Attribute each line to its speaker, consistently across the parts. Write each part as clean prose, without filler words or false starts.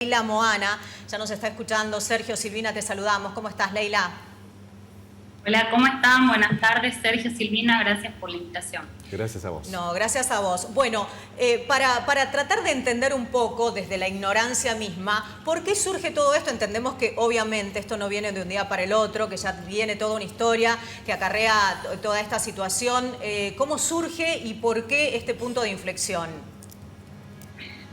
Speaker 1: Leila Moana, ya nos está escuchando. Sergio, Silvina, te saludamos. ¿Cómo estás, Leila?
Speaker 2: Hola, ¿cómo están? Buenas tardes, Sergio, Silvina, gracias por la invitación.
Speaker 3: Gracias a vos.
Speaker 1: No, gracias a vos. Bueno, para tratar de entender un poco desde la ignorancia misma, ¿por qué surge todo esto? Entendemos que obviamente esto no viene de un día para el otro, que ya viene toda una historia que acarrea toda esta situación. ¿Cómo surge y por qué este punto de inflexión?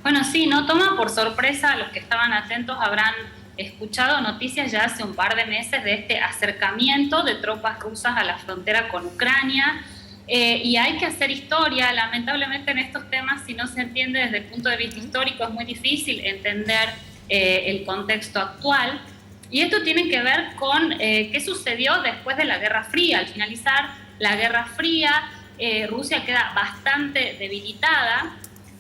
Speaker 2: Bueno, sí, no toma por sorpresa, los que estaban atentos habrán escuchado noticias ya hace un par de meses de este acercamiento de tropas rusas a la frontera con Ucrania. Y hay que hacer historia. Lamentablemente en estos temas, si no se entiende desde el punto de vista histórico, es muy difícil entender el contexto actual. Y esto tiene que ver con qué sucedió después de la Guerra Fría. Al finalizar la Guerra Fría, Rusia queda bastante debilitada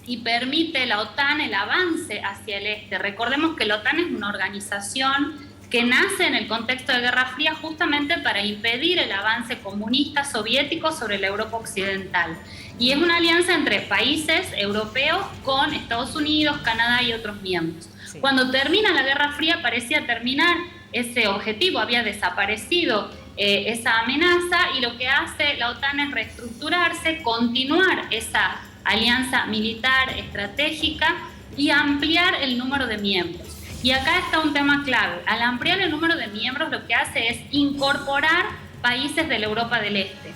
Speaker 2: y permite la OTAN el avance hacia el este. Recordemos que la OTAN es una organización que nace en el contexto de Guerra Fría justamente para impedir el avance comunista soviético sobre la Europa occidental. Y es una alianza entre países europeos con Estados Unidos, Canadá y otros miembros. Sí. Cuando termina la Guerra Fría parecía terminar ese objetivo, había desaparecido esa amenaza, y lo que hace la OTAN es reestructurarse, continuar esa alianza militar estratégica y ampliar el número de miembros. Y acá está un tema clave. Al ampliar el número de miembros, lo que hace es incorporar países de la Europa del Este.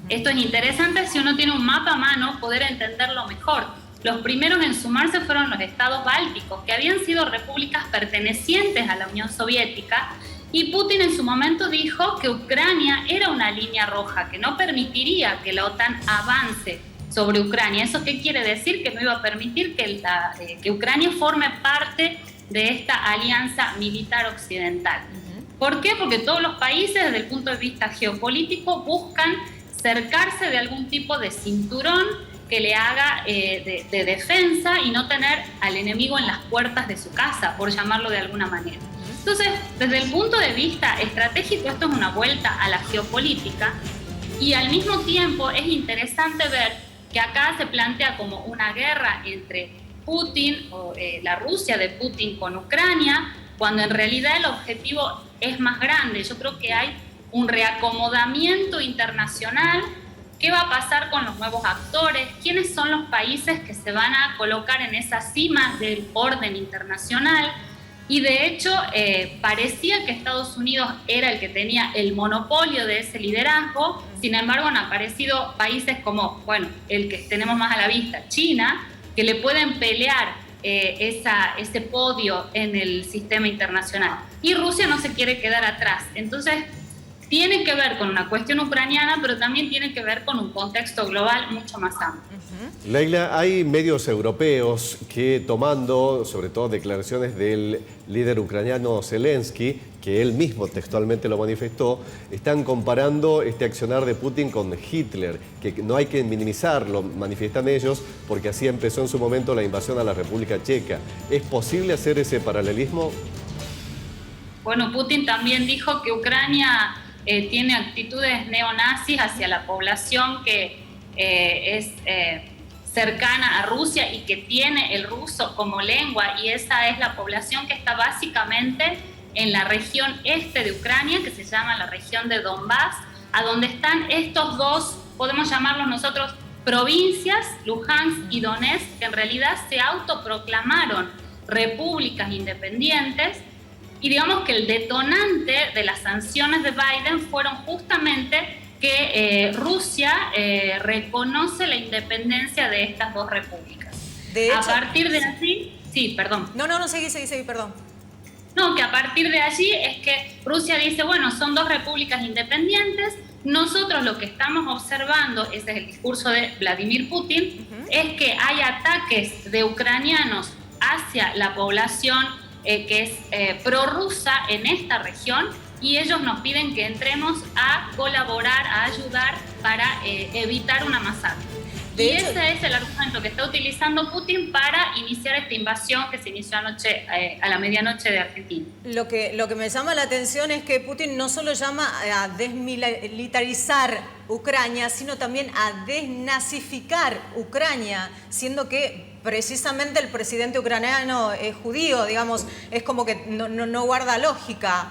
Speaker 2: Esto es interesante si uno tiene un mapa a mano, poder entenderlo mejor. Los primeros en sumarse fueron los estados bálticos, que habían sido repúblicas pertenecientes a la Unión Soviética, y Putin en su momento dijo que Ucrania era una línea roja, que no permitiría que la OTAN avance sobre Ucrania. ¿Eso qué quiere decir? Que no iba a permitir que Ucrania forme parte de esta alianza militar occidental. ¿Por qué? Porque todos los países, desde el punto de vista geopolítico, buscan cercarse de algún tipo de cinturón que le haga de defensa y no tener al enemigo en las puertas de su casa, por llamarlo de alguna manera. Entonces, desde el punto de vista estratégico, esto es una vuelta a la geopolítica, y al mismo tiempo es interesante ver que acá se plantea como una guerra entre Putin o la Rusia de Putin con Ucrania, cuando en realidad el objetivo es más grande. Yo creo que hay un reacomodamiento internacional. ¿Qué va a pasar con los nuevos actores? ¿Quiénes son los países que se van a colocar en esas cimas del orden internacional? Y de hecho, parecía que Estados Unidos era el que tenía el monopolio de ese liderazgo. Sin embargo, han aparecido países como, bueno, el que tenemos más a la vista, China, que le pueden pelear ese podio en el sistema internacional. Y Rusia no se quiere quedar atrás. Entonces, tiene que ver con una cuestión ucraniana, pero también tiene que ver con un contexto global mucho más amplio.
Speaker 3: Leila, hay medios europeos que, tomando sobre todo declaraciones del líder ucraniano Zelensky, que él mismo textualmente lo manifestó, están comparando este accionar de Putin con Hitler, que no hay que minimizarlo, manifiestan ellos, porque así empezó en su momento la invasión a la República Checa. ¿Es posible hacer ese paralelismo?
Speaker 2: Bueno, Putin también dijo que Ucrania tiene actitudes neonazis hacia la población que es cercana a Rusia y que tiene el ruso como lengua, y esa es la población que está básicamente en la región este de Ucrania, que se llama la región de Donbass, a donde están estos dos, podemos llamarlos nosotros, provincias, Luhansk y Donetsk, que en realidad se autoproclamaron repúblicas independientes. Y digamos que el detonante de las sanciones de Biden fueron justamente que Rusia reconoce la independencia de estas dos repúblicas. De hecho, a partir de allí, sí, perdón.
Speaker 1: No, seguí, perdón.
Speaker 2: No, que a partir de allí es que Rusia dice, bueno, son dos repúblicas independientes, nosotros lo que estamos observando, ese es el discurso de Vladimir Putin, es que hay ataques de ucranianos hacia la población que es prorrusa en esta región, y ellos nos piden que entremos a colaborar, a ayudar para evitar una masacre. Y ese es el argumento que está utilizando Putin para iniciar esta invasión que se inició anoche a la medianoche de Argentina.
Speaker 1: Lo que me llama la atención es que Putin no solo llama a desmilitarizar Ucrania, sino también a desnazificar Ucrania, siendo que precisamente el presidente ucraniano es judío, digamos, es como que no guarda lógica.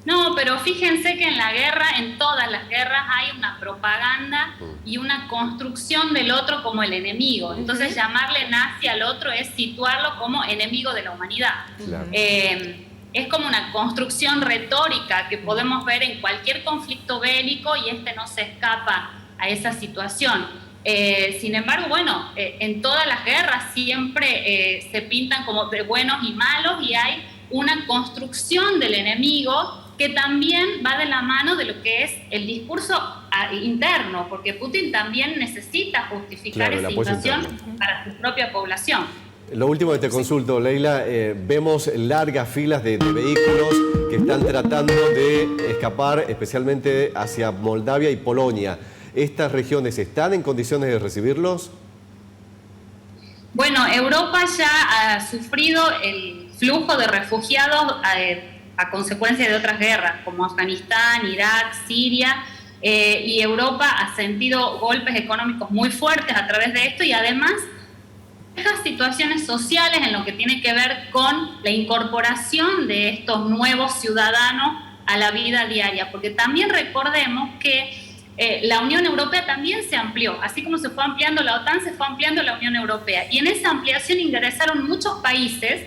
Speaker 2: No, pero fíjense que en la guerra, en todas las guerras, hay una propaganda y una construcción del otro como el enemigo. Entonces, llamarle nazi al otro es situarlo como enemigo de la humanidad.
Speaker 3: Claro.
Speaker 2: Es como una construcción retórica que podemos ver en cualquier conflicto bélico y este no se escapa a esa situación. Sin embargo, bueno, en todas las guerras siempre se pintan como de buenos y malos y hay una construcción del enemigo que también va de la mano de lo que es el discurso interno, porque Putin también necesita justificar esa invasión para su propia población.
Speaker 3: Lo último que te consulto, Leila, vemos largas filas de vehículos que están tratando de escapar, especialmente hacia Moldavia y Polonia. ¿Estas regiones están en condiciones de recibirlos?
Speaker 2: Bueno, Europa ya ha sufrido el flujo de refugiados a consecuencia de otras guerras, como Afganistán, Irak, Siria, y Europa ha sentido golpes económicos muy fuertes a través de esto y además estas situaciones sociales en lo que tiene que ver con la incorporación de estos nuevos ciudadanos a la vida diaria, porque también recordemos que la Unión Europea también se amplió, así como se fue ampliando la OTAN, se fue ampliando la Unión Europea, y en esa ampliación ingresaron muchos países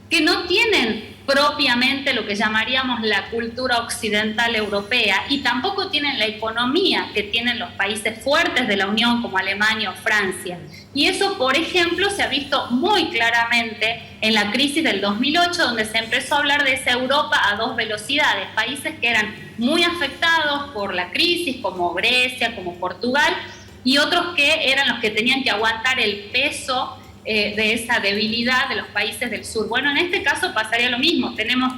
Speaker 2: que no tienen propiamente lo que llamaríamos la cultura occidental europea y tampoco tienen la economía que tienen los países fuertes de la Unión como Alemania o Francia. Y eso, por ejemplo, se ha visto muy claramente en la crisis del 2008, donde se empezó a hablar de esa Europa a dos velocidades, países que eran muy afectados por la crisis, como Grecia, como Portugal, y otros que eran los que tenían que aguantar el peso de esa debilidad de los países del sur. Bueno, en este caso pasaría lo mismo. Tenemos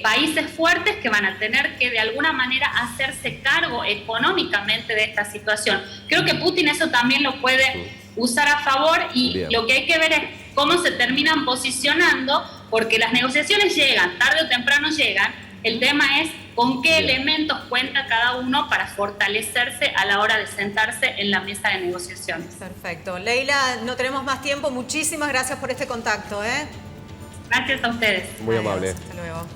Speaker 2: países fuertes que van a tener que de alguna manera hacerse cargo económicamente de esta situación. Creo que Putin eso también lo puede usar a favor y
Speaker 3: Bien.
Speaker 2: Lo que hay que ver es cómo se terminan posicionando, porque las negociaciones llegan, tarde o temprano llegan. El tema es con qué elementos cuenta cada uno para fortalecerse a la hora de sentarse en la mesa de negociaciones.
Speaker 1: Perfecto. Leila, no tenemos más tiempo. Muchísimas gracias por este contacto.
Speaker 2: Gracias a ustedes.
Speaker 3: Muy amable.
Speaker 1: Hasta luego.